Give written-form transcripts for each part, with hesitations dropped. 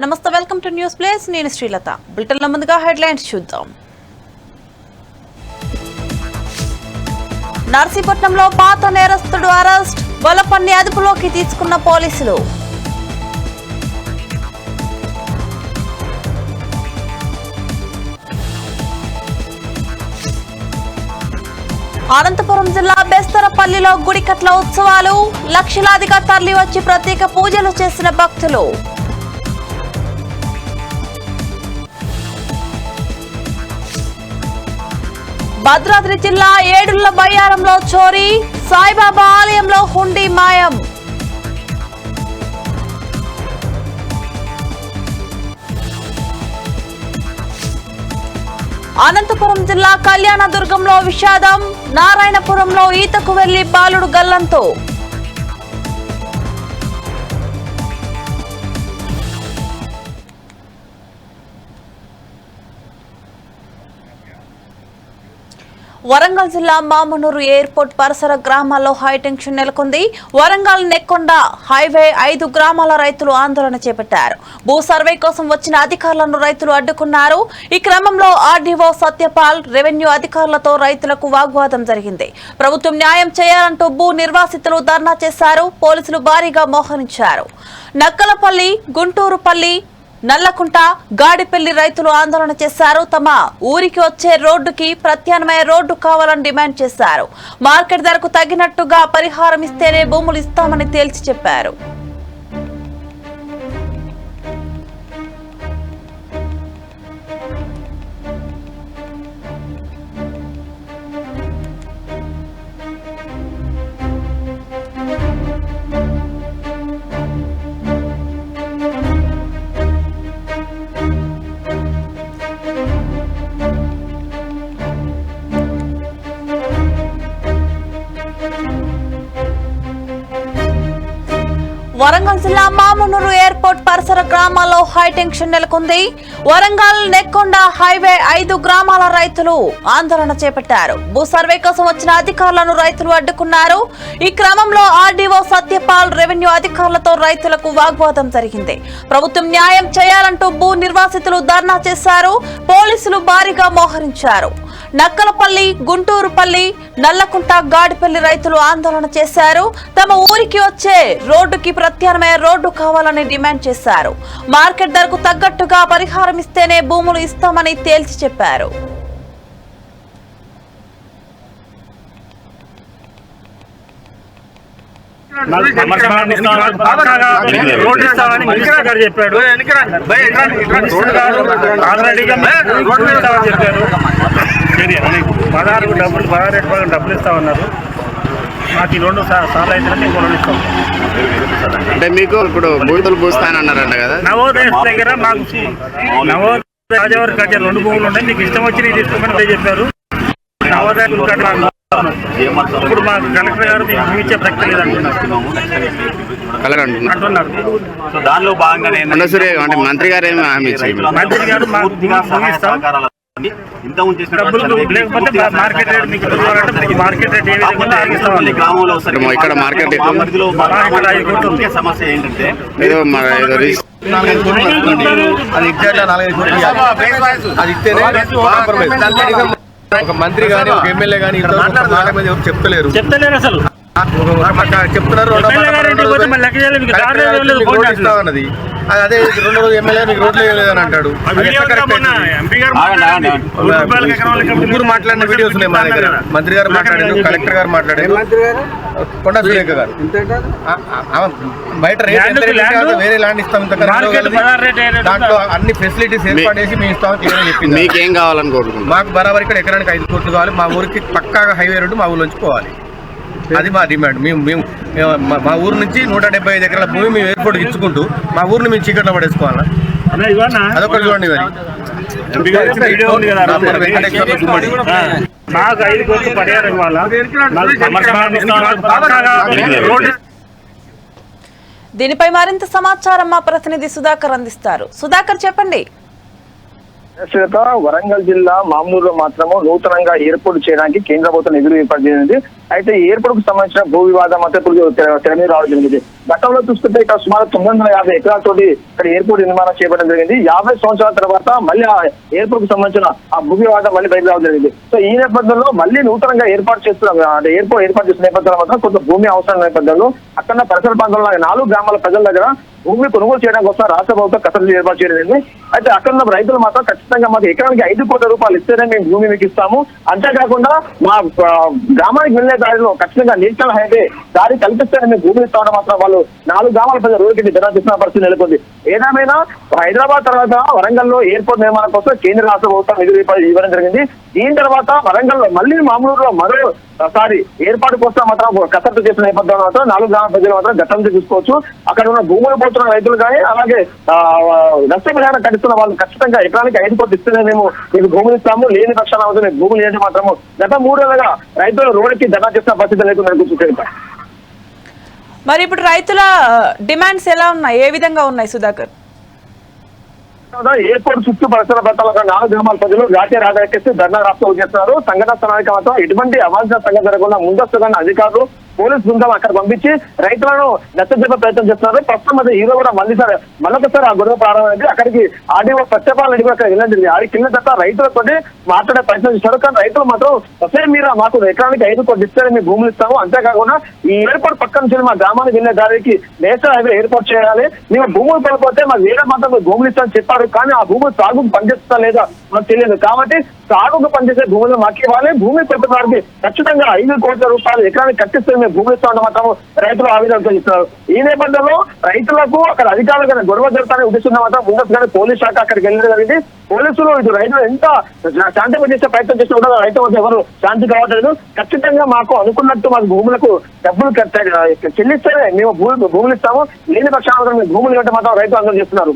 నమస్తే, welcome to news place. నేను శ్రీలత. బులెటిన్ల ముందుగా హెడ్లైన్స్ చూద్దాం. నర్సీపట్నంలో పాత నేరస్తుడు అరెస్ట్, వలపన్ని అదుపులోకి తీసుకున్న పోలీసులు. అనంతపురం జిల్లా బెస్తరపల్లిలో గుడికట్ల ఉత్సవాలు, లక్షలాదిగా తరలి వచ్చి ప్రత్యేక పూజలు చేసిన భక్తులు. భద్రాద్రి జిల్లా ఏడుళ్ల బయ్యారంలో చోరీ, సాయిబాబా ఆలయంలో హుండీ మాయం. అనంతపురం జిల్లా కళ్యాణదుర్గంలో విషాదం, నారాయణపురంలో ఈతకు వెళ్లి బాలుడు గల్లంతు. వరంగల్ జిల్లా మామనూరు ఎయిర్పోర్ట్ పరిసర గ్రామాల్లో హైటెన్షన్ నెలకొంది. వరంగల్ నెక్కొండ హైవే 5 గ్రామాల రైతులు ఆందోళన చేపట్టారు. భూ సర్వే కోసం వచ్చిన అధికారులను రైతులు అడ్డుకున్నారు. ఈ క్రమంలో ఆర్డీఓ సత్యపాల్, రెవెన్యూ అధికారులతో రైతులకు వాగ్వాదం జరిగింది. ప్రభుత్వం న్యాయం చేయాలంటూ భూ నిర్వాసితులు ధర్నా చేశారు. పోలీసులు భారీగా మోహరించారు. నక్కలపల్లి, గుంటూరుపల్లి, నల్లకుంట, గాడిపల్లి రైతులు ఆందోళన చేశారు. తమ ఊరికి వచ్చే రోడ్డుకి ప్రత్యామ్నాయ రోడ్డు కావాలని డిమాండ్ చేశారు. మార్కెట్ ధరకు తగినట్టుగా పరిహారం ఇస్తేనే భూములు ఇస్తామని తేల్చి చెప్పారు. వరంగల్ జిల్లా మామనూరు ఎయిర్పోర్ట్ పరిసర గ్రామాల్లో హైటెన్షన్ నెలకొంది. వరంగల్ నెక్కొండ హైవే 5 గ్రామాల రైతులు ఆందోళన చేపట్టారు. భూ సర్వే కోసం వచ్చిన అధికారులను రైతులు అడ్డుకున్నారు. ఈ క్రమంలో ఆర్డీఓ సత్యపాల్, రెవెన్యూ అధికారులతో రైతులకు వాగ్వాదం జరిగింది. ప్రభుత్వం న్యాయం చేయాలంటూ భూ నిర్వాసితులు ధర్నా చేశారు. పోలీసులు భారీగా మోహరించారు. నక్కలపల్లి, గుంటూరుపల్లి, నల్లకుంట, గాడిపల్లి రైతులు ఆందోళన చేశారు. తమ ఊరికి వచ్చే రోడ్డుకి ప్రత్యామ్నాయ రోడ్డు కావాలని డిమాండ్ చేశారు. మార్కెట్ ధరకు తగ్గట్టుగా పరిహారం ఇస్తేనే భూములు ఇస్తామని తేల్చి చెప్పారు. డబ్బులు ఇస్తా ఉన్నారు. మాకు ఈ 2 సార్లు అయితే ఇంకో 2 ఇస్తాం. అంటే మీకు ఇప్పుడు బూతులు పూస్తానన్నారంట కదా. నవోదయ దగ్గర మాకు నవోదయ రాజవారి కట్టే 2 భూములు ఉన్నాయి. మీకు ఇష్టం వచ్చి నేను తీసుకోమని చెప్పారు. నవోదయ ఇప్పుడు మా కలెక్టర్ గారు మీకు ఇచ్చే ప్రక్రియ లేదంటున్నారు. దానిలో భాగంగానే అంటే మంత్రి గారు ఏమి హామీ ఇచ్చారు? మంత్రి గారు మాకు మార్కెట్ రేట్ మీకు మార్కెట్ రేట్ ఏ విధంగా ఇక్కడ మార్కెట్ సమస్య ఏంటంటే అది ఎగ్జాక్ట్ 4-5 కోట్లు అది ఇస్తేనే ఒక మంత్రి గానీ ఒక ఎమ్మెల్యే గానీ చెప్తలేరు అసలు చెప్తున్నారు. అన్నది అదే 2 రోజులు ఎమ్మెల్యే మీకు రోడ్లు వేయలేదని అంటాడు. ముగ్గురు మాట్లాడిన వీడియోస్ ఉన్నాయి మా దగ్గర. మంత్రి గారు మాట్లాడారు, కలెక్టర్ గారు మాట్లాడారు, కొండా సురేఖ గారు. బయట వేరే ల్యాండ్ ఇస్తాం, దాంట్లో అన్ని ఫెసిలిటీస్ ఏర్పాటు చేసి మేము ఇస్తామని చెప్పింది. మీకేం కావాలని కోరుకుంటున్నాం? మాకు బరాబర్ ఇక్కడ ఎకరానికి 5 కోట్లు కావాలి. మా ఊరికి పక్కాగా హైవే రోడ్డు మా ఊళ్ళోంచి పోవాలి. అది మా డిమాండ్. మేము మా ఊరు నుంచి 175 ఎకరాల భూమి మేము ఎయిర్పోర్ట్కి ఇచ్చుకుంటూ మా ఊరిని మేము చీకట్లో పడేసుకోవాలా? అదొకటి చూడండి. దీనిపై మరింత సమాచారం మా ప్రతినిధి సుధాకర్ అందిస్తారు. సుధాకర్, చెప్పండి. వరంగల్ జిల్లా మామూలులో మాత్రము నూతనంగా ఎయిర్పోర్ట్ చేయడానికి కేంద్ర ప్రభుత్వం నిధులు ఏర్పాటు చేసింది. అయితే ఎయిర్పోర్ట్ కు సంబంధించిన భూ వివాదం అంతా తెర మీద రావడం జరిగింది. గతంలో చూసుకుంటే ఇక్కడ సుమారు 950 ఎకరాలతోటి ఇక్కడ ఎయిర్పోర్ట్ నిర్మాణం చేపట్టడం జరిగింది. 50 సంవత్సరాల తర్వాత మళ్ళీ ఆ ఎయిర్పోర్ట్ కు సంబంధించిన ఆ భూమి వాటా మళ్ళీ బయట రావడం జరిగింది. సో ఈ నేపథ్యంలో మళ్ళీ నూతనంగా ఏర్పాటు చేస్తున్న అంటే ఎయిర్పోర్ట్ ఏర్పాటు చేసిన నేపథ్యంలో మాత్రం కొంత భూమి అవసరం నేపథ్యంలో అక్కడ పరిసర ప్రాంతంలో 4 గ్రామాల ప్రజల దగ్గర భూమి కొనుగోలు చేయడం కోసం రాష్ట్ర ప్రభుత్వం కసరత్తు ఏర్పాటు చేయడం. అయితే అక్కడ ఉన్న రైతులు మాత్రం ఖచ్చితంగా మాకు ఎకరానికి 5 కోట్ల రూపాయలు ఇస్తేనే మేము భూమి మీకు ఇస్తాము. అంతేకాకుండా మా గ్రామానికి వెళ్లే దారిలో ఖచ్చితంగా నేషనల్ హైవే దారి కల్పిస్తేనే మేము భూమి ఇస్తామని మాత్రం వాళ్ళు 4 గ్రామాల ప్రజలు రోడ్డుకి ధర చేసిన పరిస్థితి నెలకొంది. ఏదేమైనా హైదరాబాద్ తర్వాత వరంగల్లో ఎయిర్పోర్ట్ నిర్మాణం కోసం కేంద్ర రాష్ట్ర ప్రభుత్వం నిధులు ఇవ్వడం జరిగింది. దీని తర్వాత వరంగల్లో మళ్ళీ మామూలుగా మరోసారి ఏర్పాటు కోసం మాత్రం కసరత్తు చేసిన నేపథ్యంలో మాత్రం 4 గ్రామ ప్రజలు మాత్రం గతంలో చూసుకోవచ్చు. అక్కడ ఉన్న భూములు పోతున్న రైతులు కానీ అలాగే నష్టపరిహారం కట్టిస్తున్న వాళ్ళు ఖచ్చితంగా ఎకరానికి 5 కోట్లు ఇస్తేనే మేము మీకు భూములు ఇస్తాము, లేని పక్షాన అవుతుంది భూములు లేని మాత్రము గత 3 ఏళ్ళుగా రైతులు రోడ్డుకి ధర్నా చేసిన పరిస్థితి లేకుండా కూర్చుంటారు. మరి ఇప్పుడు రైతుల డిమాండ్స్ ఎలా ఉన్నాయి, ఏ విధంగా ఉన్నాయి సుధాకర్? ఎయిర్పోర్ట్ చుట్టూ పరిసర ప్రాంతాల 4 గ్రామాల ప్రజలు జాతీయ రహదారికి ధర్నా రాష్ట్రం చేస్తున్నారు. సంఘటన స్థలానికి మాత్రం ఎటువంటి అవాంఛనీయ సంఘటన జరగకుండా ముందస్తుగా అధికారులు పోలీసు బృందం అక్కడ పంపించి రైతులను నచ్చజెప్పే ప్రయత్నం చేస్తున్నారు. ప్రస్తుతం అది హీరో కూడా మళ్ళొకసారి ఆ గొడవ ప్రారంభమైంది. అక్కడికి ఆర్డీఓ సత్యపాల్ రెడ్డి కూడా అక్కడ వెళ్ళండి. ఆడి కింద తర్వాత రైతులతో మాట్లాడే ప్రయత్నం చేస్తారు. కానీ రైతులు మాత్రం అసలే మీరు మాకు ఎకరానికి 5 కోట్లు ఇస్తే మేము భూములు ఇస్తాము, అంతేకాకుండా ఈ ఎయిర్పోర్ట్ పక్కన నుంచి మా గ్రామానికి వెళ్లే దారికి నేషనల్ హైవే ఏర్పాటు చేయాలి, మేము భూములు పడిపోతే మాకు వేరే మాత్రం మీరు భూములు ఇస్తామని చెప్పారు. కానీ ఆ భూములు సాగుకు పనిచేస్తా లేదా మాకు తెలియదు. కాబట్టి సాగుకు పనిచేసే భూములు మాకు ఇవ్వాలి, భూమి పెట్టుబడికి ఖచ్చితంగా 5 కోట్ల రూపాయలు ఎకరానికి కట్టిస్తే మేము భూములు ఇస్తామని మాత్రం రైతులు ఆవేదన చెప్తున్నారు. ఈ నేపథ్యంలో రైతులకు అక్కడ అధికారులు గొడవ జరుగుతానే ఉద్దేశంగా మాత్రం ముందుగానే పోలీస్ శాఖ అక్కడికి వెళ్ళడం జరిగింది. పోలీసులు ఇది రైతులు ఎంత శాంతి చేసే ప్రయత్నం చేస్తూ ఉంటారో రైతు వద్ద ఎవరు శాంతి కావట్లేదు. ఖచ్చితంగా మాకు అనుకున్నట్టు మాకు భూములకు డబ్బులు చెల్లిస్తేనే మేము భూములు ఇస్తాము, లేని పక్షాన భూములు ఇవ్వడం మాత్రం రైతులు అందరూ చేస్తున్నారు.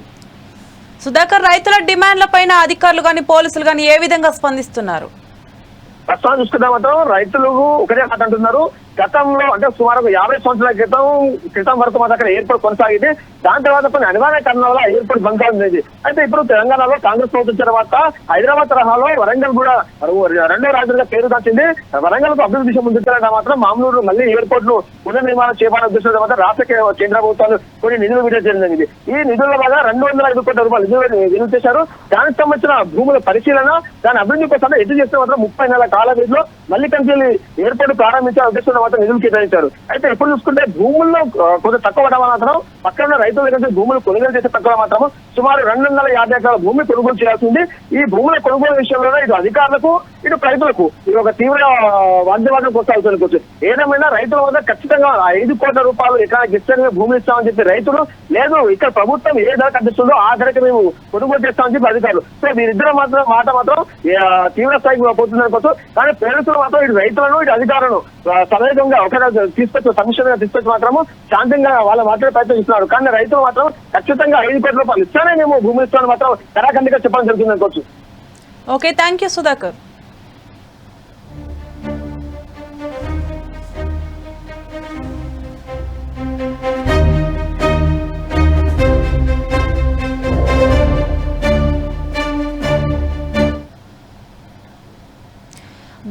సుధాకర్, రైతుల డిమాండ్ల పైన అధికారులు కానీ పోలీసులు కానీ ఏ విధంగా స్పందిస్తున్నారు? ప్రస్తుతం చూసుకుంటే మాత్రం రైతులు ఒకటే మాట అంటున్నారు. గతంలో అంటే సుమారు 50 సంవత్సరాల క్రితం వరకు మాత్రం అక్కడ ఎయిర్పోర్ట్ కొనసాగింది. దాని తర్వాత కొన్ని అనివార్య కారణాల వల్ల ఎయిర్పోర్ట్ బంద్ అవుతుంది. అయితే ఇప్పుడు తెలంగాణలో కాంగ్రెస్ ప్రభుత్వం తర్వాత హైదరాబాద్ తరహాలో వరంగల్ కూడా 2వ రాజధానిగా పేరు దాచింది. వరంగల్ కు అభివృద్ధి దిశ ముందుకెళ్ళడం మాత్రం మామూలు మళ్ళీ ఎయిర్పోర్ట్ ను పునర్నిర్మాణం చేయాలనే ఉద్దేశంతో మాత్రం రాష్ట్ర కేంద్ర ప్రభుత్వాలు కొన్ని నిధులు విడుదల చేయడం జరిగింది. ఈ నిధుల వల్ల 205 కోట్ల రూపాయలు విడుదల చేశారు. దానికి సంబంధించిన భూముల పరిశీలన దాని అభివృద్ధి కోసం ఎటు చేస్తే మాత్రం 30 నెలల కాల వ్యవధిలో మళ్ళీ కంపెనీ ఎయిర్పోర్ట్ ప్రారంభించే ఉద్దేశంలో మాత్రం నిధులు కేటాయించారు. అయితే ఇప్పుడు చూసుకుంటే భూముల్లో కొంచెం తక్కువ మాత్రం పక్కన రైతుల దగ్గర భూములు కొనుగోలు చేసే తక్కువ మాత్రం సుమారు 250 ఎకరాల భూమి కొనుగోలు చేయాల్సింది. ఈ భూముల కొనుగోలు విషయంలో ఇటు అధికారులకు ఇటు రైతులకు ఇది ఒక తీవ్ర వాగ్వాదం కొనసాగుతుంది. ఏదేమైనా రైతుల వద్ద ఖచ్చితంగా 5 కోట్ల రూపాయలు ఎకరానికి ఇస్తే భూములు ఇస్తామని చెప్పి రైతులు, లేదు ఇక్కడ ప్రభుత్వం ఏ ధర కట్టిస్తుందో ఆ ధరకి మేము కొనుగోలు చేస్తామని చెప్పి అధికారులు. సో వీరిద్దరు మాట మాత్రం తీవ్ర స్థాయికి పోతుందనుకోవచ్చు. కానీ పేరెంట్స్ మాత్రం ఇటు రైతులను ఇటు అధికారులను సమేతంగా ఒక తీసుకొచ్చి సమిష్టిగా తీసుకొచ్చి మాత్రము శాంతంగా వాళ్ళ మాట్లాడే ప్రయత్నం ఇస్తున్నారు. కానీ రైతులు మాత్రం ఖచ్చితంగా 5 కోట్ల రూపాయలు ఇస్తానే మేము భూమి ఇస్తామని మాత్రం కరాఖండిగా చెప్పడం జరుగుతుంది అనుకోవచ్చు. Okay, thank you Sudhakar.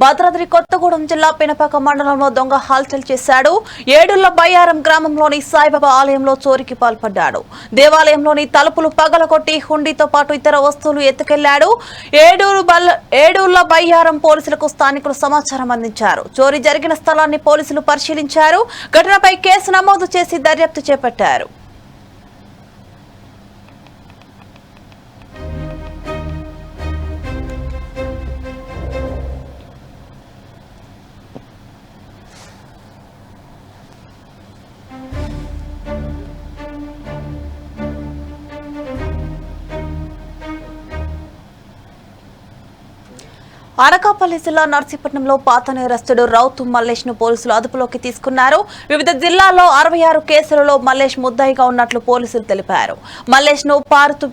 Bhadradri Kothagudem జిల్లా పినపాక మండలంలో దొంగ హల్చల్ చేశాడు. ఏడుళ్ల బయ్యారం గ్రామంలోని సాయిబాబా ఆలయంలో చోరీకి పాల్పడ్డాడు. దేవాలయంలోని తలుపులు పగలగొట్టి హుండీతో పాటు ఇతర వస్తువులు ఎత్తుకెళ్లాడు. ఏడుళ్ల బయ్యారం పోలీసులకు స్థానికులు సమాచారం అందించారు. చోరీ జరిగిన స్థలాన్ని పోలీసులు పరిశీలించారు. ఘటనపై కేసు నమోదు చేసి దర్యాప్తు చేపట్టారు. అనకాపల్లి జిల్లా నర్సీపట్నంలో పాత నేరస్తుడు రౌతు మల్లేష్ ను పోలీసులు అదుపులోకి తీసుకున్నారు. వివిధ జిల్లాల్లో 66 కేసులలో మల్లేష్ ముద్దాయిగా ఉన్నట్లు పోలీసులు తెలిపారు. మల్లేష్ ను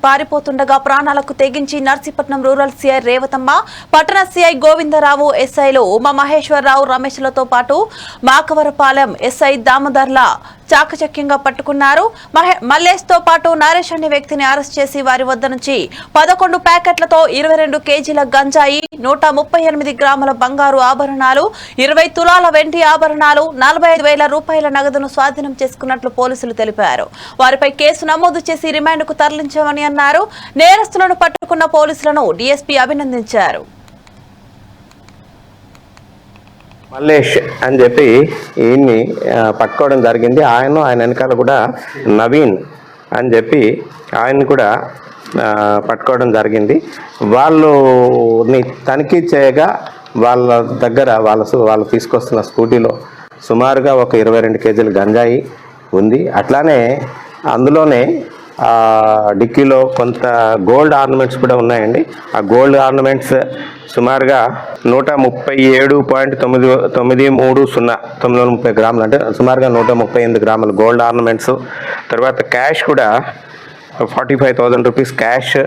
పారిపోతుండగా ప్రాణాలకు తెగించి నర్సీపట్నం రూరల్ సిఐ రేవతమ్మ, పట్టణ సిఐ గోవిందరావు, ఎస్ఐలు ఉమా మహేశ్వరరావు, రమేష్లతో పాటు మాకవరపాలెం ఎస్ఐ దామోదర్ల చాకచక్యంగా పట్టుకున్నారు. మల్లేష్ తో పాటు నరేష్ అనే వ్యక్తిని అరెస్ట్ చేసి వారి వద్ద నుంచి 11 ప్యాకెట్లతో 22 కేజీల గంజాయి, 138 గ్రాముల బంగారు ఆభరణాలు, 20 తులాల వెండి ఆభరణాలు, 45,000 రూపాయల నగదును స్వాధీనం చేసుకున్నట్లు పోలీసులు తెలిపారు. వారిపై కేసు నమోదు చేసి రిమాండ్కు తరలించామని అన్నారు. నేరస్తులను పట్టుకున్న పోలీసులను డీఎస్పీ అభినందించారు. మల్లేష్ అని చెప్పి ఈయన్ని పట్టుకోవడం జరిగింది. ఆయన వెనకాల కూడా నవీన్ అని చెప్పి ఆయన్ని కూడా పట్టుకోవడం జరిగింది. వాళ్ళని తనిఖీ చేయగా వాళ్ళ దగ్గర వాళ్ళు తీసుకొస్తున్న స్కూటీలో సుమారుగా ఒక 22 కేజీల గంజాయి ఉంది. అట్లానే అందులోనే డిక్కీలో కొంత గోల్డ్ ఆర్నమెంట్స్ కూడా ఉన్నాయండి. ఆ గోల్డ్ ఆర్నమెంట్స్ సుమారుగా 137.930 గ్రాములు, అంటే సుమారుగా 138 గ్రాములు గోల్డ్ ఆర్నమెంట్స్. తర్వాత క్యాష్ కూడా 45,000 రూపీస్ క్యాష్.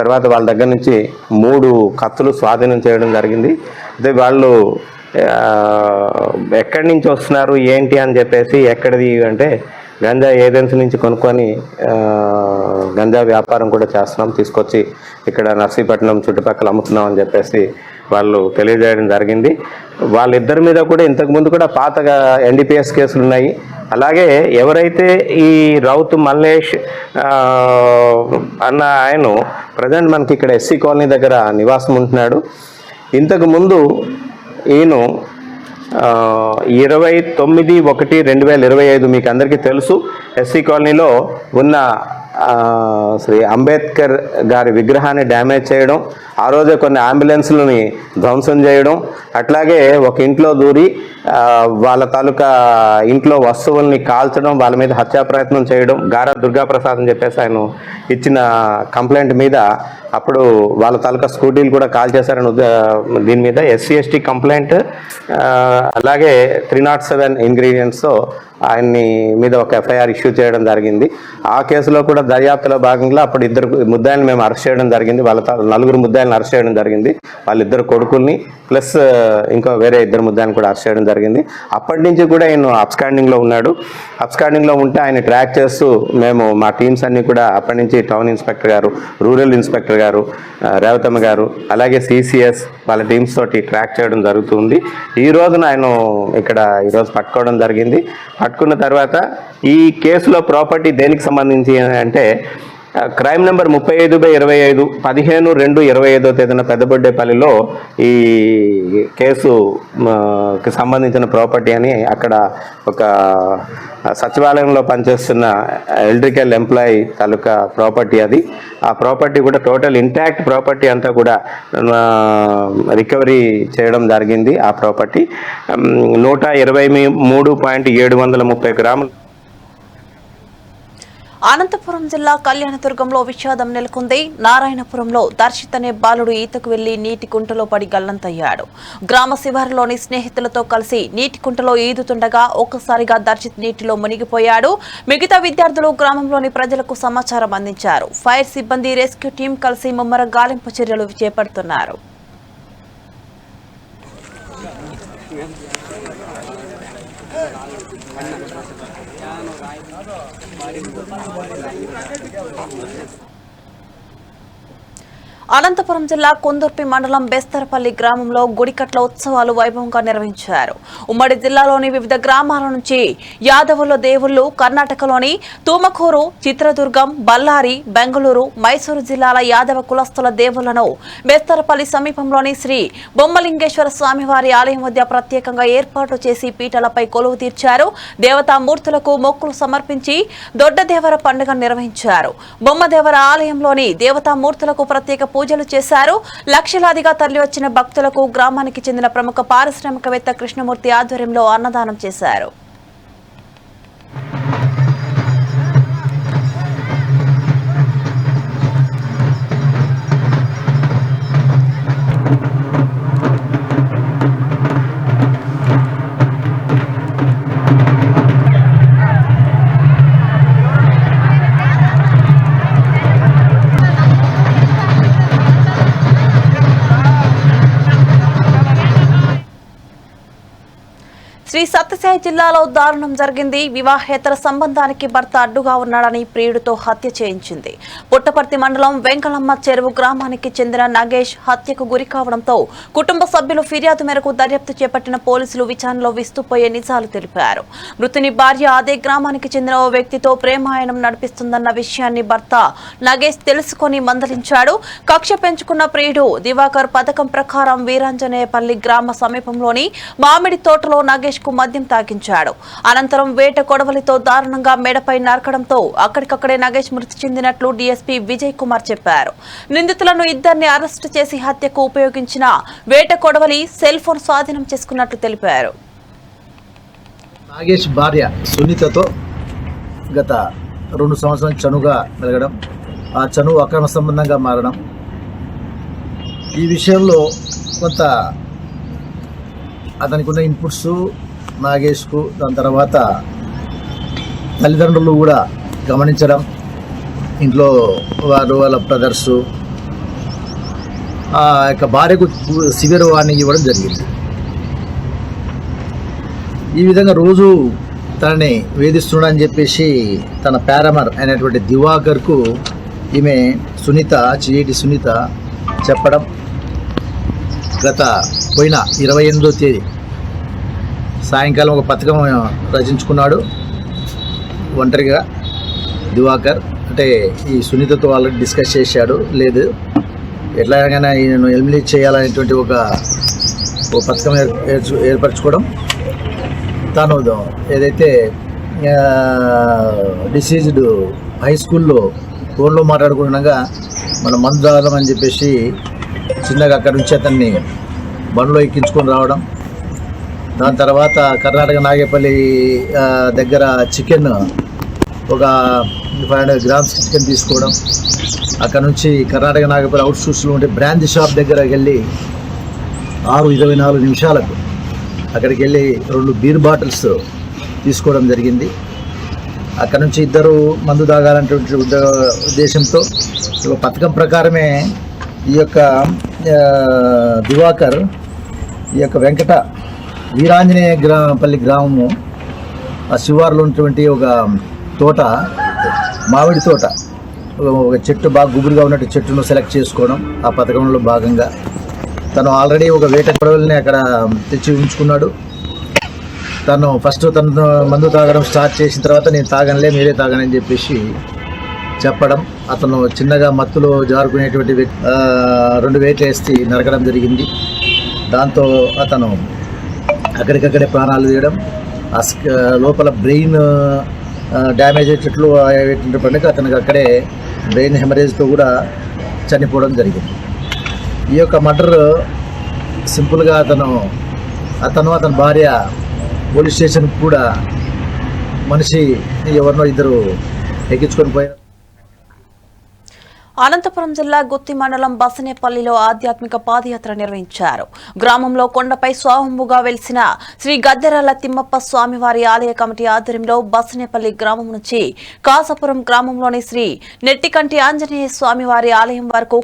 తర్వాత వాళ్ళ దగ్గర నుంచి 3 కత్తులు స్వాధీనం చేయడం జరిగింది. అదే వాళ్ళు ఎక్కడి నుంచి వస్తున్నారు ఏంటి అని చెప్పేసి, ఎక్కడిది అంటే గంజా ఏజెన్సీ నుంచి కొనుక్కొని గంజా వ్యాపారం కూడా చేస్తున్నాం, తీసుకొచ్చి ఇక్కడ నర్సీపట్నం చుట్టుపక్కల అమ్ముతున్నాం అని చెప్పేసి వాళ్ళు తెలియజేయడం జరిగింది. వాళ్ళిద్దరి మీద కూడా ఇంతకుముందు కూడా పాతగా NDPS కేసులు ఉన్నాయి. అలాగే ఎవరైతే ఈ రౌత్ మల్లేష్ అన్న ఆయన ప్రజెంట్ మనకి ఇక్కడ SC కాలనీ దగ్గర నివాసం ఉంటున్నాడు. ఇంతకుముందు ఈయన 29/1/2025 మీకు అందరికీ తెలుసు SC కాలనీలో ఉన్న శ్రీ అంబేద్కర్ గారి విగ్రహాన్ని డ్యామేజ్ చేయడం, ఆ రోజే కొన్ని అంబులెన్స్లని ధ్వంసం చేయడం, అట్లాగే ఒక ఇంట్లో దూరి వాళ్ళ తాలూకా ఇంట్లో వస్తువుల్ని కాల్చడం, వాళ్ళ మీద హత్యా ప్రయత్నం చేయడం. గారా దుర్గాప్రసాద్ అని చెప్పేసి ఆయన ఇచ్చిన కంప్లైంట్ మీద అప్పుడు వాళ్ళ తాలూకా స్కూటీలు కూడా కాల్ చేశారని దీని మీద SC/ST కంప్లైంట్, అలాగే 307 ఇంగ్రీడియంట్స్తో ఆయన్ని మీద ఒక FIR ఇష్యూ చేయడం జరిగింది. ఆ కేసులో కూడా దర్యాప్తులో భాగంగా అప్పుడు 2 ముద్దాయిలను మేము అరెస్ట్ చేయడం జరిగింది. వాళ్ళ 4 ముద్దాయిలను అరెస్ట్ చేయడం జరిగింది. వాళ్ళిద్దరు కొడుకుల్ని ప్లస్ ఇంకో వేరే 2 ముద్దాయిలను కూడా అరెస్ట్ చేయడం జరిగింది. అప్పటి నుంచి కూడా ఆయన అబ్స్కాండింగ్లో ఉన్నాడు. అబ్స్కాండింగ్లో ఉంటే ఆయన ట్రాక్ చేస్తూ మేము మా టీమ్స్ అన్నీ కూడా అప్పటి నుంచి టౌన్ ఇన్స్పెక్టర్ గారు, రూరల్ ఇన్స్పెక్టర్ గారు, రేవతమ్మ గారు, అలాగే CCS వాళ్ళ టీమ్స్ తోటి ట్రాక్ చేయడం జరుగుతుంది. ఈ రోజున ఆయన ఇక్కడ ఈరోజు పట్టుకోవడం జరిగింది. పట్టుకున్న తర్వాత ఈ కేసులో ప్రాపర్టీ దేనికి సంబంధించి అంటే క్రైమ్ నెంబర్ 35/25 15/2/25 తేదీన పెద్దబొడ్డేపల్లిలో ఈ కేసుకి సంబంధించిన ప్రాపర్టీ అని అక్కడ ఒక సచివాలయంలో పనిచేస్తున్న ఎలక్ట్రికల్ ఎంప్లాయీ తాలూకా ప్రాపర్టీ అది. ఆ ప్రాపర్టీ కూడా టోటల్ ఇంటాక్ట్ ప్రాపర్టీ అంతా కూడా రికవరీ చేయడం జరిగింది. ఆ ప్రాపర్టీ 123.730 గ్రాములు. అనంతపురం జిల్లా కళ్యాణదుర్గంలో విషాదం నెలకొంది. నారాయణపురంలో దర్శిత్ అనే బాలుడు ఈతకు వెళ్లి నీటి కుంటలో పడి గల్లంతయ్యాడు. గ్రామ శివారులోని స్నేహితులతో కలిసి నీటి కుంటలో ఈదుతుండగా ఒక్కసారిగా దర్శిత్ నీటిలో మునిగిపోయాడు. మిగతా విద్యార్థులు గ్రామంలోని ప్రజలకు సమాచారం అందించారు. ఫైర్ సిబ్బంది, రెస్క్యూ టీం కలిసి ముమ్మర గాలింపు చర్యలు చేపడుతున్నారు. అనంతపురం జిల్లా కొందుర్పి మండలం బెస్తరపల్లి గ్రామంలో గుడికట్ల ఉత్సవాలు వైభవంగా నిర్వహించారు. ఉమ్మడి జిల్లాలోని వివిధ గ్రామాల నుంచి యాదవుల దేవుళ్లు, కర్ణాటకలోని తుమకూరు, చిత్రదుర్గం, బళ్ళారి, బెంగళూరు, మైసూరు జిల్లాల యాదవ కులస్తుల దేవుళ్లను బెస్తరపల్లి సమీపంలోని శ్రీ బొమ్మలింగేశ్వర స్వామివారి ఆలయం వద్ద ప్రత్యేకంగా ఏర్పాటు చేసి పీటలపై కొలువు తీర్చారు. దేవతామూర్తులకు మొక్కులు సమర్పించి దొడ్డదేవర పండుగ నిర్వహించారు. బొమ్మదేవర ఆలయంలోని దేవతామూర్తులకు ప్రత్యేక పూజలు చేశారు. లక్షలాదిగా తరలివచ్చిన భక్తులకు గ్రామానికి చెందిన ప్రముఖ పారిశ్రామికవేత్త కృష్ణమూర్తి ఆధ్వర్యంలో అన్నదానం చేశారు. శ్రీ సత్యసాయి జిల్లాలో దారుణం జరిగింది. వివాహేతర సంబంధానికి భర్త అడ్డుగా ఉన్నాడని ప్రియుడితో హత్య చేయించింది. పుట్టపర్తి మండలం వెంకలమ్మ చెరువు గ్రామానికి చెందిన నగేష్ హత్యకు గురి కావడంతో కుటుంబ సభ్యులు ఫిర్యాదు మేరకు దర్యాప్తు చేపట్టిన పోలీసులు విచారణలో విస్తుపోయే నిజాలు తెలిపారు. మృతుని భార్య అదే గ్రామానికి చెందిన ఓ వ్యక్తితో ప్రేమాయణం నడిపిస్తుందన్న విషయాన్ని భర్త నగేష్ తెలుసుకొని మందలించాడు. కక్ష పెంచుకున్న ప్రియుడు దివాకర్ పథకం ప్రకారం వీరాంజనేయపల్లి గ్రామ సమీపంలోని మామిడి తోటలో నగేష్ కు మద్యం తాగించాడు. అనంతరం వేట కొడవలితో దారుణంగా మెడపై నరకడంతో అక్కడికక్కడే నగేష్ మృతి చెందినట్లు డీఎస్పీ విజయ్ కుమార్ చెప్పారు. నిందితులను ఇద్దరిని అరెస్టు చేసి హత్యకు ఉపయోగించిన వేట కొడవలి సెల్ ఫోన్ స్వాధీనం చేసుకున్నట్లు తెలిపారు. నాగేష్ భార్య సునీతతో గత 2 సంవత్సరాల చనువుగా మెలగడం, ఆ చనువు అక్రమ సంబంధంగా మారడం, ఈ విషయంలో కొంత అతనికి ఉన్న ఇన్పుట్స్ నాగేష్కు, దాని తర్వాత తల్లిదండ్రులు కూడా గమనించడం, ఇంట్లో వాళ్ళ బ్రదర్సు ఆ యొక్క భార్యకు సివియర్ వార్నింగ్ ఇవ్వడం జరిగింది. ఈ విధంగా రోజు తనని వేధిస్తున్నాడని చెప్పేసి తన పారామర్ అయినటువంటి దివాకర్కు ఈమె సునీత, చియేటి సునీత చెప్పడం, గత పోయిన 28వ తేదీ సాయంకాలం ఒక పథకం రచించుకున్నాడు ఒంటరిగా దివాకర్. అంటే ఈ సునీతతో ఆల్రెడీ డిస్కస్ చేశాడు, లేదు ఎట్లాగైనా నేను ఎలిమినేట్ చేయాలనేటువంటి ఒక పథకం ఏర్పరచుకోవడం, తాను ఏదైతే డిసీజ్డ్ హై స్కూల్లో ఫోన్లో మాట్లాడుకుంటుండగా మనం మందు తాగడం చెప్పేసి చిన్నగా అక్కడి నుంచి అతన్ని బండ్లో ఎక్కించుకొని రావడం, దాని తర్వాత కర్ణాటక నాగేపల్లి దగ్గర చికెన్ ఒక 500 గ్రామ్స్ చికెన్ తీసుకోవడం, అక్కడ నుంచి కర్ణాటక నాగేపల్లి అవుట్స్కర్ట్స్లో ఉంటే బ్రాందీ షాప్ దగ్గరకు వెళ్ళి 6:24 నిమిషాలకు అక్కడికి వెళ్ళి 2 బీర్ బాటిల్స్ తీసుకోవడం జరిగింది. అక్కడ నుంచి ఇద్దరు మందు తాగాలనేటువంటి ఉద్దేశంతో ఒక పథకం ప్రకారమే ఈ యొక్క దివాకర్ ఈ యొక్క వీరాంజనేయపల్లి గ్రామము ఆ శివారులో ఉన్నటువంటి ఒక తోట, మామిడి తోట, ఒక చెట్టు బాగా గుబురుగా ఉన్నట్టు చెట్టును సెలెక్ట్ చేసుకోవడం, ఆ పథకంలో భాగంగా తను ఆల్రెడీ ఒక వేట కొడవల్ని అక్కడ తెచ్చి ఉంచుకున్నాడు. తను ఫస్ట్ తను మందు తాగడం స్టార్ట్ చేసిన తర్వాత నేను తాగనులే, మీరే తాగనని చెప్పేసి చెప్పడం, అతను చిన్నగా మత్తులో జారుకునేటువంటి 2 వేట్లు వేసి నరకడం జరిగింది. దాంతో అతను అక్కడికక్కడే ప్రాణాలు తీయడం, లోపల బ్రెయిన్ డ్యామేజ్ అయ్యేటట్లు పండుగ అతనికి అక్కడే బ్రెయిన్ హెమరేజ్తో కూడా చనిపోవడం జరిగింది. ఈ యొక్క మర్డర్ సింపుల్గా అతను అతని భార్య పోలీస్ స్టేషన్కి కూడా మనిషి ఎవరినో ఇద్దరు ఎక్కించుకొని పోయారు. అనంతపురం జిల్లా గుత్తి మండలం బసనేపల్లిలో ఆధ్యాత్మిక పాదయాత్ర నిర్వహించారు. గ్రామంలో కొండపై స్వయంభూగా వెలిసిన శ్రీ గద్దెరాల తిమ్మప్ప స్వామివారి ఆలయ కమిటీ ఆధ్వర్యంలో బసనేపల్లి గ్రామం నుంచి కాసాపురం గ్రామంలోని శ్రీ నెట్టికంటి ఆంజనేయ స్వామివారి ఆలయం వరకు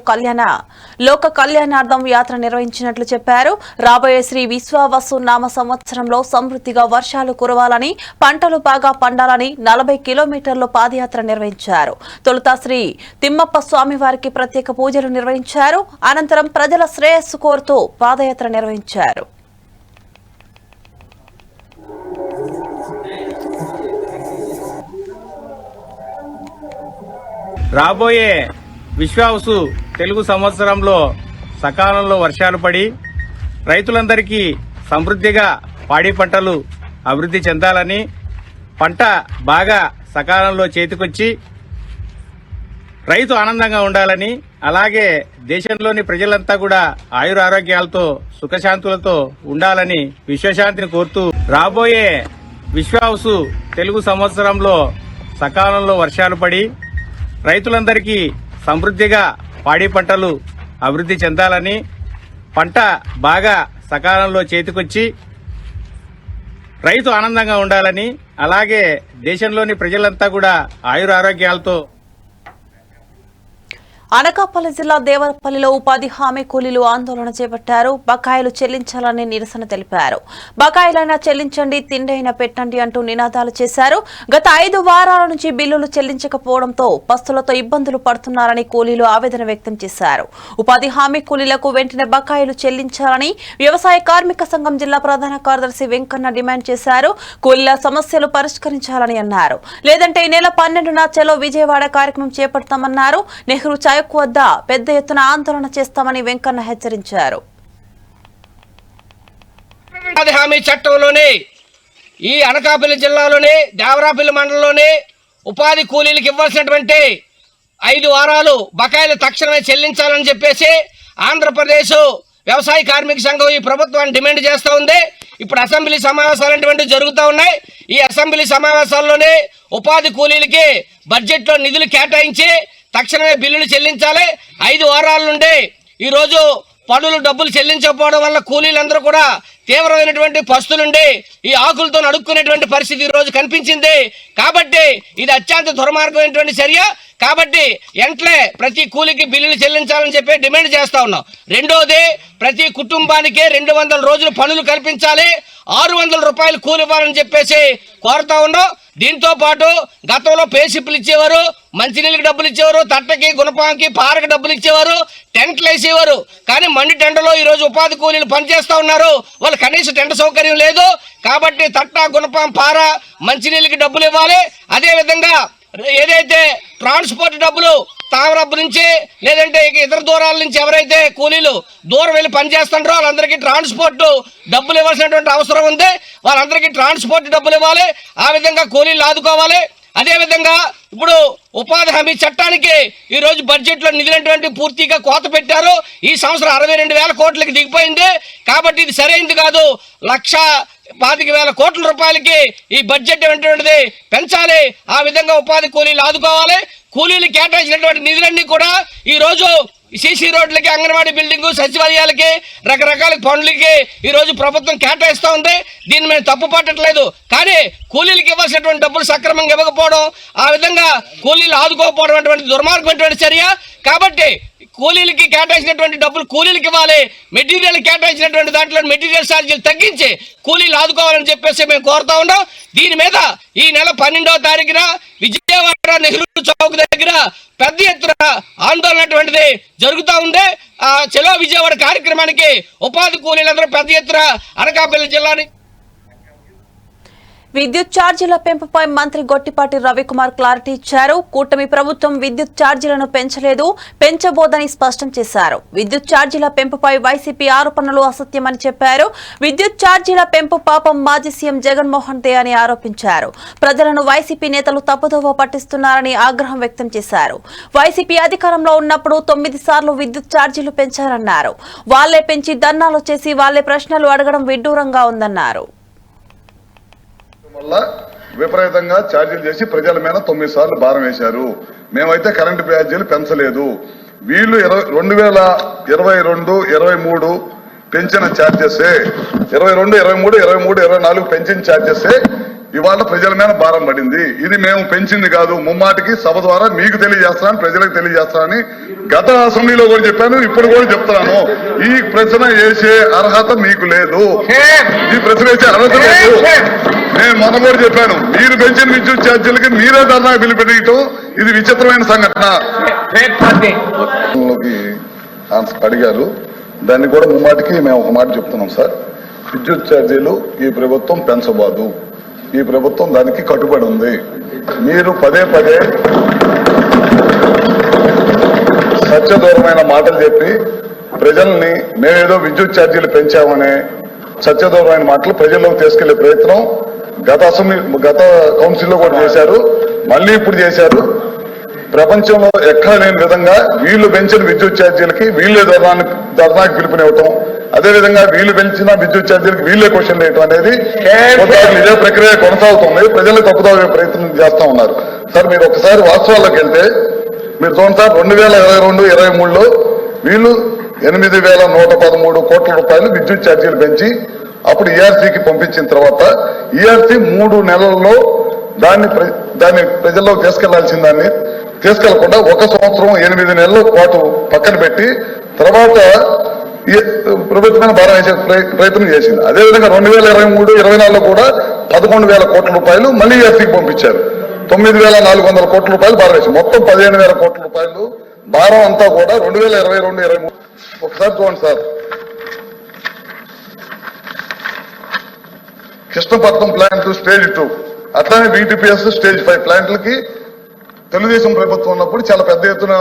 లోక కళ్యాణార్థం యాత్ర నిర్వహించినట్లు చెప్పారు. రాబోయే శ్రీ విశ్వావసు నామ సంవత్సరంలో సమృద్ధిగా వర్షాలు కురవాలని, పంటలు బాగా పండాలని 40 కిలోమీటర్లు పాదయాత్ర నిర్వహించారు. తొలుత శ్రీ తిమ్మప్ప స్వామివారికి ప్రత్యేక పూజలు నిర్వహించారు. అనంతరం ప్రజల శ్రేయస్సు కోరుతూ పాదయాత్ర నిర్వహించారు. రాబోయే విశ్వావసు తెలుగు సంవత్సరంలో సకాలంలో వర్షాలు పడి రైతులందరికీ సమృద్ధిగా పాడి పంటలు అభివృద్ధి చెందాలని, పంట బాగా సకాలంలో చేతికొచ్చి రైతు ఆనందంగా ఉండాలని, అలాగే దేశంలోని ప్రజలంతా కూడా ఆయురారోగ్యాలతో సుఖశాంతులతో ఉండాలని విశ్వశాంతిని కోరుతూ రాబోయే విశ్వావసు తెలుగు సంవత్సరంలో సకాలంలో వర్షాలు పడి రైతులందరికీ సమృద్ధిగా పాడి పంటలు అభివృద్ధి చెందాలని, పంట బాగా సకాలంలో చేతికొచ్చి రైతు ఆనందంగా ఉండాలని, అలాగే దేశంలోని ప్రజలంతా కూడా ఆయురారోగ్యాలతో అనకాపల్లి జిల్లా దేవరపల్లిలో ఉపాధి హామీ కూలీలు ఆందోళన చేపట్టారు. బకాయిలు చెల్లించాలని నిరసన తెలిపారు. బకాయిలైనా చెల్లించండి, తిండైనా పెట్టండి అంటూ నినాదాలు చేశారు. గత 5 వారాల నుంచి బిల్లులు చెల్లించకపోవడంతో పస్తులతో ఇబ్బందులు పడుతున్నారని కూలీలు ఆవేదన వ్యక్తం చేశారు. ఉపాధి హామీ కూలీలకు వెంటనే బకాయిలు చెల్లించాలని వ్యవసాయ కార్మిక సంఘం జిల్లా ప్రధాన కార్యదర్శి వెంకన్న డిమాండ్ చేశారు. కూలీల సమస్యలు పరిష్కరించాలని అన్నారు. లేదంటే ఈ నెల 12న చలో విజయవాడ కార్యక్రమం చేపడతామన్నారు. నెహ్రూ చౌక్ వద్ద పెద్ద ఎత్తున ఆందోళన చేస్తామని వెంకన్న హెచ్చరించారు. ఉపాధి హామీ చట్టంలోనే ఈ అనకాపల్లి జిల్లాలోనే దేవరాపల్లి మండలంలోనే ఉపాధి కూలీలకు ఇవ్వాల్సినటువంటి 5 వారాలు బకాయిలు తక్షణమే చెల్లించాలని చెప్పేసి ఆంధ్రప్రదేశ్ వ్యవసాయ కార్మిక సంఘం ఈ ప్రభుత్వాన్ని డిమాండ్ చేస్తూ ఉంది. ఇప్పుడు అసెంబ్లీ సమావేశాలు అనేటువంటివి జరుగుతూ ఉన్నాయి. ఈ అసెంబ్లీ సమావేశాల్లోనే ఉపాధి కూలీలకి బడ్జెట్లో నిధులు కేటాయించి తక్షణమే బిల్లులు చెల్లించాలి. 5 వారాల నుండి ఈరోజు పనులు డబ్బులు చెల్లించకపోవడం వల్ల కూలీలందరూ కూడా తీవ్రమైనటువంటి పస్తులుండి ఈ ఆకులతో నడుక్కునేటువంటి పరిస్థితి ఈ రోజు కనిపించింది. కాబట్టి ఇది అత్యంత దుర్మార్గమైనటువంటి చర్య. కాబట్టి వెంటనే ప్రతి కూలీకి బిల్లులు చెల్లించాలని చెప్పి డిమాండ్ చేస్తా ఉన్నాం. రెండోది, ప్రతి కుటుంబానికి 200 రోజులు పనులు కల్పించాలి, 600 రూపాయలు కూలి ఇవ్వాలని చెప్పేసి కోరుతా ఉన్నాం. దీంతో పాటు గతంలో పేసిప్పులు ఇచ్చేవారు, మంచినీళ్ళకి డబ్బులు ఇచ్చేవారు, తట్టకి గుణపాంకి పారకు డబ్బులు ఇచ్చేవారు, టెంట్లు వేసేవారు. కానీ మండి టెంటలో ఈరోజు ఉపాధి కూలీలు పనిచేస్తూ ఉన్నారు. వాళ్ళు కనీస టెంట సౌకర్యం లేదు. కాబట్టి తట్ట, గుణపాం, పార, మంచినీళ్ళకి డబ్బులు ఇవ్వాలి. అదేవిధంగా ఏదైతే ట్రాన్స్పోర్ట్ డబ్బులు తామరబ్బు నుంచి లేదంటే ఇతర దూరాల నుంచి ఎవరైతే కూలీలు దూరం వెళ్ళి పనిచేస్తుంటారో వాళ్ళందరికీ ట్రాన్స్పోర్ట్ డబ్బులు ఇవ్వాల్సినటువంటి అవసరం ఉంది. వాళ్ళందరికీ ట్రాన్స్పోర్ట్ డబ్బులు ఇవ్వాలి. ఆ విధంగా కూలీలు ఆదుకోవాలి. అదేవిధంగా ఇప్పుడు ఉపాధి హామీ చట్టానికి ఈరోజు బడ్జెట్లో నిధులైనటువంటి పూర్తిగా కోత పెట్టారు. ఈ సంవత్సరం 62,000 కోట్లకి దిగిపోయింది. కాబట్టి ఇది సరైనది కాదు. 1,25,000 కోట్ల రూపాయలకి ఈ బడ్జెట్ అనేటువంటిది పెంచాలి. ఆ విధంగా ఉపాధి కూలీలు ఆదుకోవాలి. కూలీలు కేటాయించినటువంటి నిధులన్నీ కూడా ఈరోజు సీసీ రోడ్లకి, అంగన్వాడీ బిల్డింగు, సచివాలయాలకి, రకరకాల పనులకి ఈరోజు ప్రభుత్వం కేటాయిస్తూ ఉంది. దీన్ని మేము తప్పు పట్టట్లేదు. కానీ కూలీలకు ఇవ్వాల్సినటువంటి డబ్బులు సక్రమంగా ఇవ్వకపోవడం, ఆ విధంగా కూలీలు ఆదుకోకపోవడం అటువంటి దుర్మార్గమైనటువంటి చర్య. కాబట్టి కూలీలకి కేటాయించినటువంటి డబ్బులు కూలీలకు ఇవ్వాలి. మెటీరియల్ కేటాయించినటువంటి దాంట్లో మెటీరియల్ ఛార్జీలు తగ్గించి కూలీలు ఆదుకోవాలని చెప్పేసి మేము కోరుతా ఉన్నాం. దీని మీద ఈ నెల 12వ తారీఖున విజయవాడ నెహ్రూ చౌక్ దగ్గర పెద్ద ఎత్తున ఆందోళన అటువంటిది జరుగుతూ ఉంది. చలో విజయవాడ కార్యక్రమానికి ఉపాధి కూలీలందరూ పెద్ద ఎత్తున అనకాపల్లి జిల్లాని. విద్యుత్ ఛార్జీల పెంపుపై మంత్రి గొట్టిపాటి రవికుమార్ క్లారిటీ ఇచ్చారు. కూటమి ప్రభుత్వం విద్యుత్ ఛార్జీలను పెంచలేదు, పెంచబోదని స్పష్టం చేశారు. విద్యుత్ ఛార్జీల పెంపుపై వైసీపీ ఆరోపణలు అసత్యమని చెప్పారు. విద్యుత్ ఛార్జీల పెంపు పాపం మాజీ సీఎం జగన్మోహన్ దే అని ఆరోపించారు. ప్రజలను వైసీపీ నేతలు తప్పుదోవ పట్టిస్తున్నారని ఆగ్రహం వ్యక్తం చేశారు. వైసీపీ అధికారంలో ఉన్నప్పుడు 9 సార్లు విద్యుత్ ఛార్జీలు పెంచారన్నారు. వాళ్లే పెంచి ధర్నాలు చేసి వాళ్లే ప్రశ్నలు అడగడం విడ్డూరంగా ఉందన్నారు. వల్ల విపరీతంగా ఛార్జీలు చేసి ప్రజల మీద 9 సార్లు భారం వేశారు. మేమైతే కరెంటు ఛార్జీలు పెంచలేదు. వీళ్ళు 2022, 23 పెంచిన ఛార్జెస్, 22, 23, 24 పెంచిన ఛార్జెస్ ఇవాళ ప్రజల మీద భారం పడింది. ఇది మేము పెంచింది కాదు. ముమ్మాటికి సభ ద్వారా మీకు తెలియజేస్తానని, ప్రజలకు తెలియజేస్తానని గత అసెంబ్లీలో కూడా చెప్పాను, ఇప్పుడు కూడా చెప్తున్నాను. ఈ ప్రశ్న వేసే అర్హత మీకు లేదు. ఈ ప్రశ్న వేసే అర్హత లేదు. నేను మొన్న కూడా చెప్పాను, మీరు పెంచిన విద్యుత్ ఛార్జీలకి మీరే ధర్నా పిలిపెట్టడం ఇది విచిత్రమైన సంఘటన అడిగారు. దాన్ని కూడా ముమ్మాటికి మేము ఒక మాట చెప్తున్నాం సార్. విద్యుత్ ఛార్జీలు ఈ ప్రభుత్వం పెంచబోదు. ఈ ప్రభుత్వం దానికి కట్టుబడి ఉంది. మీరు పదే పదే సత్యదూరమైన మాటలు చెప్పి ప్రజల్ని మేమేదో విద్యుత్ ఛార్జీలు పెంచామనే సత్యదూరమైన మాటలు ప్రజల్లోకి తీసుకెళ్లే ప్రయత్నం గత కౌన్సిల్లో కూడా చేశారు, మళ్ళీ ఇప్పుడు చేశారు. ప్రపంచంలో ఎక్కడా లేని విధంగా వీళ్ళు పెంచిన విద్యుత్ ఛార్జీలకి వీళ్ళే ధర్నాకి పిలుపునివ్వటం, అదేవిధంగా వీళ్ళు పెంచిన విద్యుత్ ఛార్జీలకి వీళ్ళే క్వశ్చన్ వేయటం అనేది ఇదే ప్రక్రియ కొనసాగుతుంది. ప్రజలు తప్పుదాగే ప్రయత్నం చేస్తా ఉన్నారు. సార్ మీరు ఒకసారి వాస్తవాల్లోకి వెళ్తే మీరు చూడండి సార్, 2022, 23లో వీళ్ళు 8,113 కోట్ల రూపాయలు విద్యుత్ ఛార్జీలు పెంచి అప్పుడు ఈఆర్సీకి పంపించిన తర్వాత ఈఆర్సీ 3 నెలల్లో దాన్ని ప్రజల్లోకి తీసుకెళ్లాల్సిన దాన్ని తీసుకెళ్లకుండా 1 సంవత్సరం 8 నెలల పాటు పక్కన పెట్టి తర్వాత ప్రభుత్వమైన భారం వేసే ప్రయత్నం చేసింది. అదేవిధంగా 2023-24లో కూడా 11,000 కోట్ల రూపాయలు మళ్ళీ ఎస్సీకి పంపించారు. 9,400 కోట్ల రూపాయలు భారం వేసి మొత్తం 15,000 కోట్ల రూపాయలు భారం అంతా కూడా 2022-23 ఒకసారి చూడండి సార్. కృష్ణపట్నం ప్లాంట్ స్టేజ్ 2 అట్లానే BTPS స్టేజ్ 5 ప్లాంట్లకి తెలుగుదేశం ప్రభుత్వం ఉన్నప్పుడు చాలా పెద్ద ఎత్తున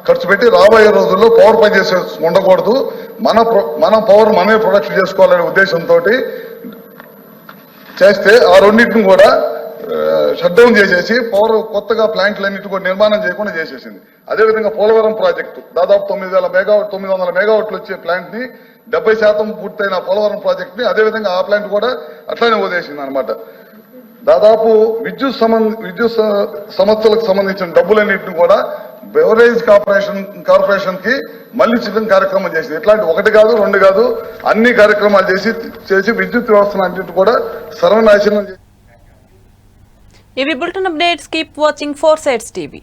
ఖర్చు పెట్టి రాబోయే రోజుల్లో పవర్ పనిచేసే ఉండకూడదు, మన పవర్ మనమే ప్రొడక్షన్ చేసుకోవాలనే ఉద్దేశంతో చేస్తే ఆ రెండింటిని కూడా షట్ డౌన్ చేసేసి పవర్ కొత్తగా ప్లాంట్లన్నింటి కూడా నిర్మాణం చేయకుండా చేసేసింది. అదేవిధంగా పోలవరం ప్రాజెక్టు దాదాపు 900 మెగావాట్లు వచ్చే ప్లాంట్ ని 70% పూర్తయిన పోలవరం ప్రాజెక్ట్ ని అదేవిధంగా ఆ ప్లాంట్ కూడా అట్లానే వదిలేసింది అనమాట. దాదాపు విద్యుత్ సంస్థలకు సంబంధించిన డబ్బులన్నింటిని కూడా బెవరేజ్ కార్పొరేషన్ కి మళ్లీ చిన్న కార్యక్రమం చేసింది. ఇట్లాంటి 1 కాదు 2 కాదు అన్ని కార్యక్రమాలు చేసి విద్యుత్ వ్యవస్థను అన్నింటి కూడా సర్వనాశనం చేసి. ఇవి bulletin updates. Keep watching 4 Sides TV.